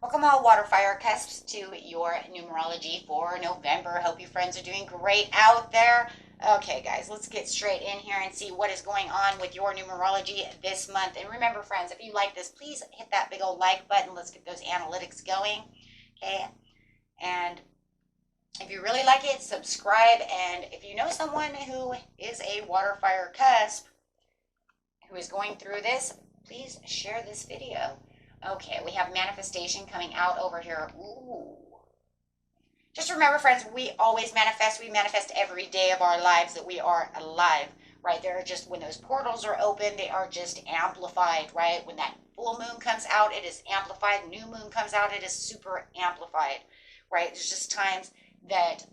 Welcome all water fire cusps to your numerology for November. Hope you friends are doing great out there. Okay, guys, let's get straight in here and see what is going on with your numerology this month. And remember, friends, if you like this, please hit that big old like button. Let's get those analytics going. Okay, and if you really like it, subscribe. And if you know someone who is a water fire cusp who is going through this, please share this video. Okay, we have manifestation coming out over here. Ooh. Just remember, friends, we always manifest. We manifest every day of our lives that we are alive, right? They're just, when those portals are open, they are just amplified, right? When that full moon comes out, it is amplified. New moon comes out, it is super amplified, right? There's just times that,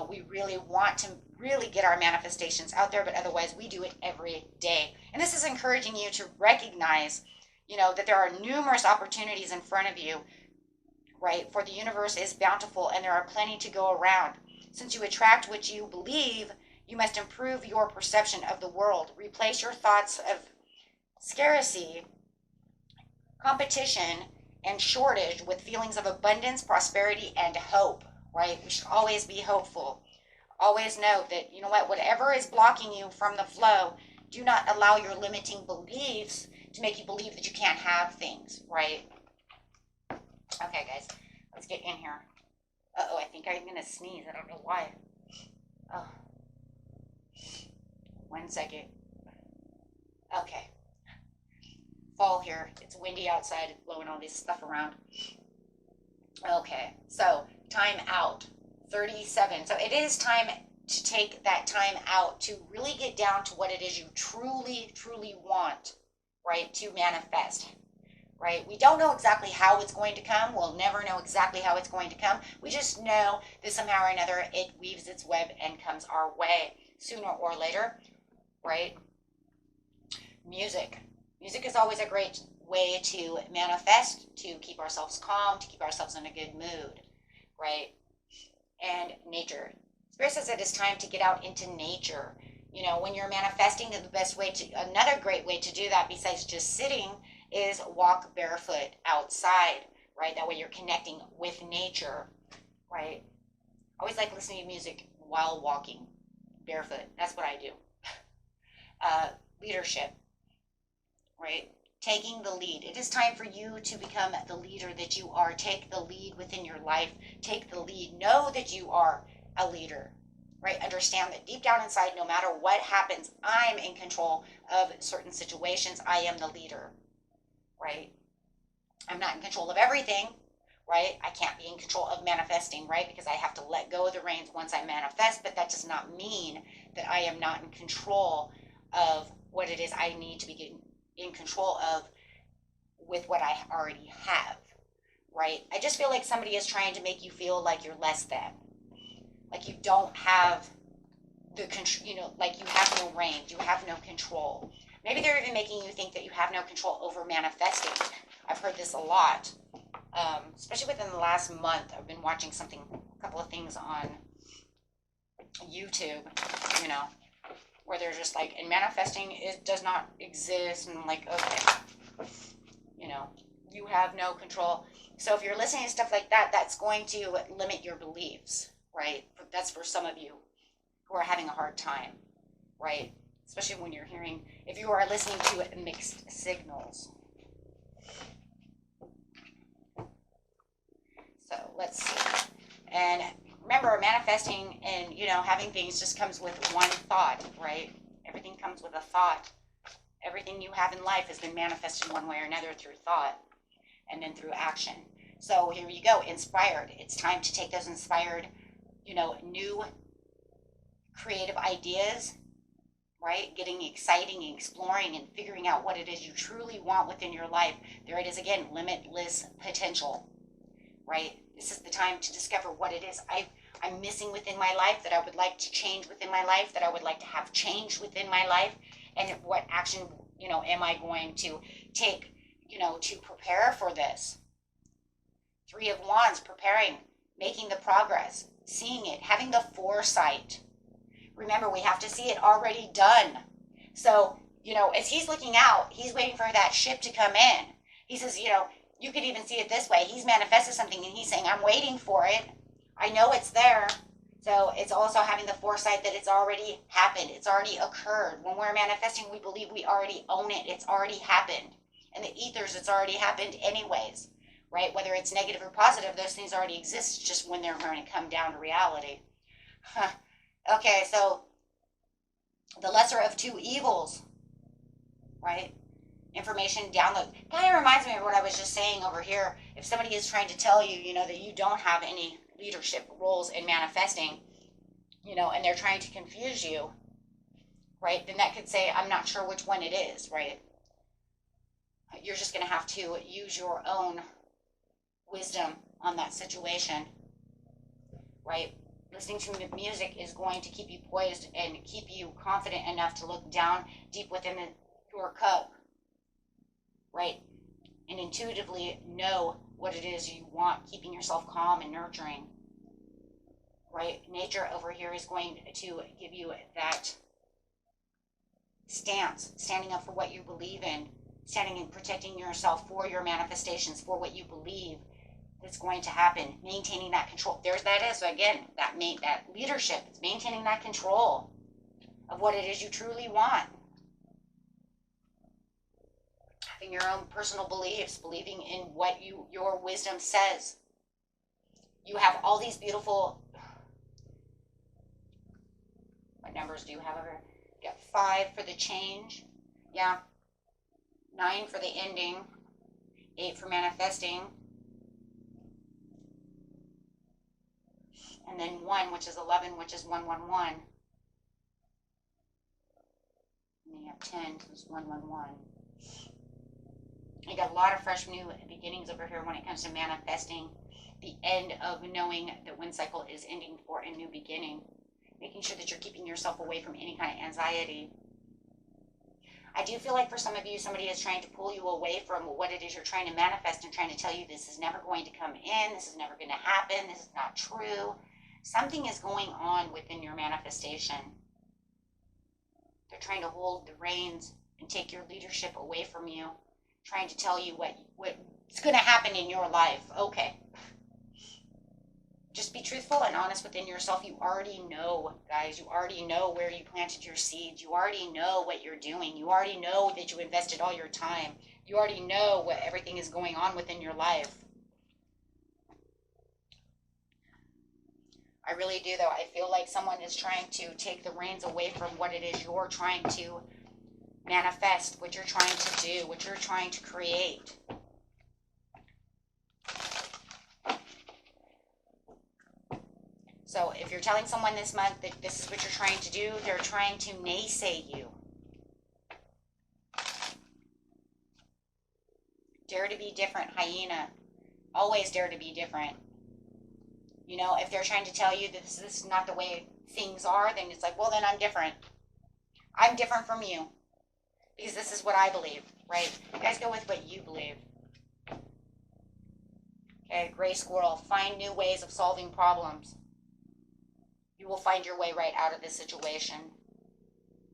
we really want to really get our manifestations out there, but otherwise we do it every day. And this is encouraging you to recognize that there are numerous opportunities in front of you, right? For the universe is bountiful and there are plenty to go around. Since you attract what you believe, you must improve your perception of the world. Replace your thoughts of scarcity, competition, and shortage with feelings of abundance, prosperity, and hope, right? We should always be hopeful. Always know that, whatever is blocking you from the flow, do not allow your limiting beliefs to make you believe that you can't have things, right? Okay, guys, let's get in here. Uh-oh, I think I'm going to sneeze. I don't know why. Oh. 1 second. Okay. Fall here. It's windy outside. It's blowing all this stuff around. Okay, so time out. 37. So it is time to take that time out to really get down to what it is you truly, truly want, right, to manifest, right? We don't know exactly how it's going to come. We'll never know exactly how it's going to come. We just know that somehow or another it weaves its web and comes our way sooner or later, right? Music. Music is always a great way to manifest, to keep ourselves calm, to keep ourselves in a good mood, right? And nature. Spirit says it is time to get out into nature. When you're manifesting, another great way to do that besides just sitting is walk barefoot outside, right? That way you're connecting with nature, right? I always like listening to music while walking barefoot. That's what I do. Leadership, right? Taking the lead. It is time for you to become the leader that you are. Take the lead within your life. Take the lead. Know that you are a leader, right? Understand that deep down inside, no matter what happens, I'm in control of certain situations. I am the leader, right? I'm not in control of everything, right? I can't be in control of manifesting, right? Because I have to let go of the reins once I manifest, but that does not mean that I am not in control of what it is I need to be in control of with what I already have, right? I just feel like somebody is trying to make you feel like you're less than, like you don't have the control, like you have no range, you have no control. Maybe they're even making you think that you have no control over manifesting. I've heard this a lot, especially within the last month. I've been watching a couple of things on YouTube, where they're just like, and manifesting, it does not exist, and like, okay, you have no control. So if you're listening to stuff like that, that's going to limit your beliefs, right? That's for some of you who are having a hard time, right? Especially when if you are listening to mixed signals. So let's see. And remember, manifesting and, having things just comes with one thought, right? Everything comes with a thought. Everything you have in life has been manifested one way or another through thought and then through action. So here you go, inspired. It's time to take those inspired, new creative ideas, right? Getting exciting and exploring and figuring out what it is you truly want within your life. There it is again, limitless potential, right? This is the time to discover what it is I'm missing within my life, that I would like to change within my life, that I would like to have changed within my life, and what action, am I going to take, to prepare for this. 3 of Wands, preparing, making the progress, seeing it, having the foresight. Remember, we have to see it already done. So, as he's looking out, he's waiting for that ship to come in. He says, You could even see it this way. He's manifested something and he's saying, I'm waiting for it. I know it's there. So it's also having the foresight that it's already happened. It's already occurred. When we're manifesting, we believe we already own it. It's already happened. In the ethers, it's already happened anyways, right? Whether it's negative or positive, those things already exist, just when they're going to come down to reality. Okay, so the lesser of two evils, right? Information download. Kind of reminds me of what I was just saying over here. If somebody is trying to tell you, that you don't have any leadership roles in manifesting, and they're trying to confuse you, right? Then that could say, I'm not sure which one it is, right? You're just going to have to use your own wisdom on that situation, right? Listening to music is going to keep you poised and keep you confident enough to look down deep within your cup, right? And intuitively know what it is you want, keeping yourself calm and nurturing, right? Nature over here is going to give you that stance, standing up for what you believe in, standing and protecting yourself for your manifestations, for what you believe that's going to happen, maintaining that control. There's that is, so again, that leadership, it's maintaining that control of what it is you truly want. Having your own personal beliefs, believing in what your wisdom says. You have all these beautiful, what numbers do you have over here? You got 5 for the change, yeah, 9 for the ending, 8 for manifesting, and then 1, which is 11, which is 111. And you have 10, so it's 111. You got a lot of fresh new beginnings over here when it comes to manifesting the end of knowing that one cycle is ending for a new beginning. Making sure that you're keeping yourself away from any kind of anxiety. I do feel like for some of you, somebody is trying to pull you away from what it is you're trying to manifest and trying to tell you this is never going to come in, this is never going to happen, this is not true. Something is going on within your manifestation. They're trying to hold the reins and take your leadership away from you, trying to tell you what's going to happen in your life. Okay. Just be truthful and honest within yourself. You already know, guys. You already know where you planted your seeds. You already know what you're doing. You already know that you invested all your time. You already know what everything is going on within your life. I really do, though. I feel like someone is trying to take the reins away from what it is you're trying to manifest, what you're trying to do, what you're trying to create. So if you're telling someone this month that this is what you're trying to do, they're trying to naysay you. Dare to be different, hyena. Always dare to be different. If they're trying to tell you that this is not the way things are, then it's like, well, then I'm different. I'm different from you. Because this is what I believe, right? You guys go with what you believe. Okay, gray squirrel. Find new ways of solving problems. You will find your way right out of this situation.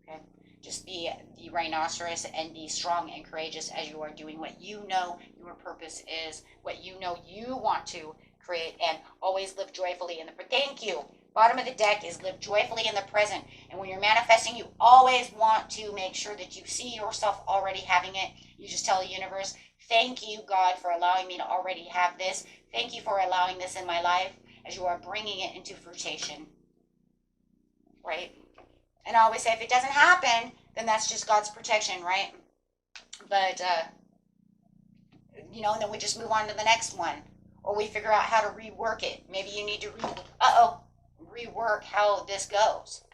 Okay? Just be the rhinoceros and be strong and courageous as you are doing what you know your purpose is, what you know you want to create, and always live joyfully in the thank you. Bottom of the deck is live joyfully in the present. And when you're manifesting, you always want to make sure that you see yourself already having it. You just tell the universe, thank you, God, for allowing me to already have this. Thank you for allowing this in my life as you are bringing it into fruition. Right? And I always say, if it doesn't happen, then that's just God's protection, right? But, and then we just move on to the next one. Or we figure out how to rework it. Maybe you need to rework how this goes.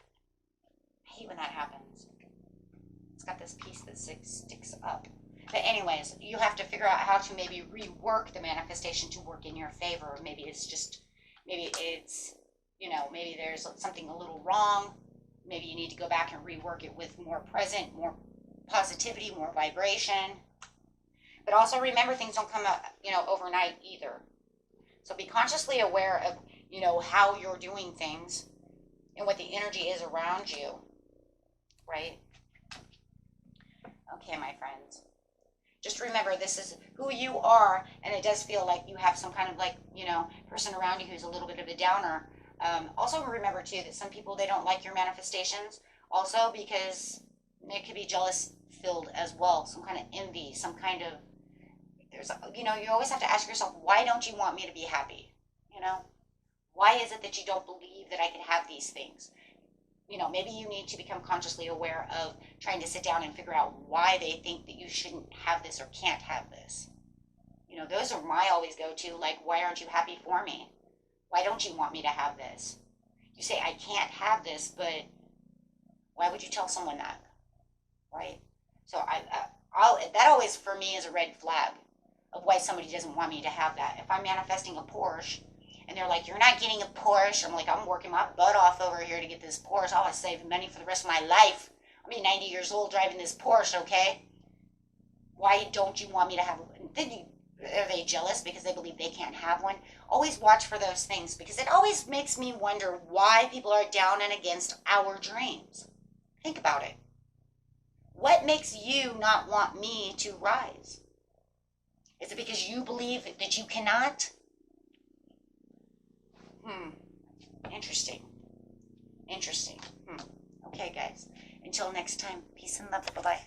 I hate when that happens. It's got this piece that sticks up. But anyways, you have to figure out how to maybe rework the manifestation to work in your favor. Maybe it's, maybe there's something a little wrong. Maybe you need to go back and rework it with more present, more positivity, more vibration. But also remember, things don't come up, overnight either. So be consciously aware of, how you're doing things and what the energy is around you, right? Okay, my friends. Just remember, this is who you are, and it does feel like you have some kind of like, person around you who's a little bit of a downer. Also remember too that some people, they don't like your manifestations also because it could be jealous filled as well. Some kind of envy, some kind of, you always have to ask yourself, why don't you want me to be happy? Why is it that you don't believe that I can have these things? Maybe you need to become consciously aware of trying to sit down and figure out why they think that you shouldn't have this or can't have this. Those are my always go to, like, why aren't you happy for me? Why don't you want me to have this? You say, I can't have this, but why would you tell someone that? Right? So that always for me is a red flag of why somebody doesn't want me to have that. If I'm manifesting a Porsche, and they're like, you're not getting a Porsche. I'm like, I'm working my butt off over here to get this Porsche. I'll save money for the rest of my life. I'll be 90 years old driving this Porsche, okay? Why don't you want me to have one? Are they jealous because they believe they can't have one? Always watch for those things, because it always makes me wonder why people are down and against our dreams. Think about it. What makes you not want me to rise? Is it because you believe that you cannot? Interesting. Okay, guys. Until next time, peace and love. Bye-bye.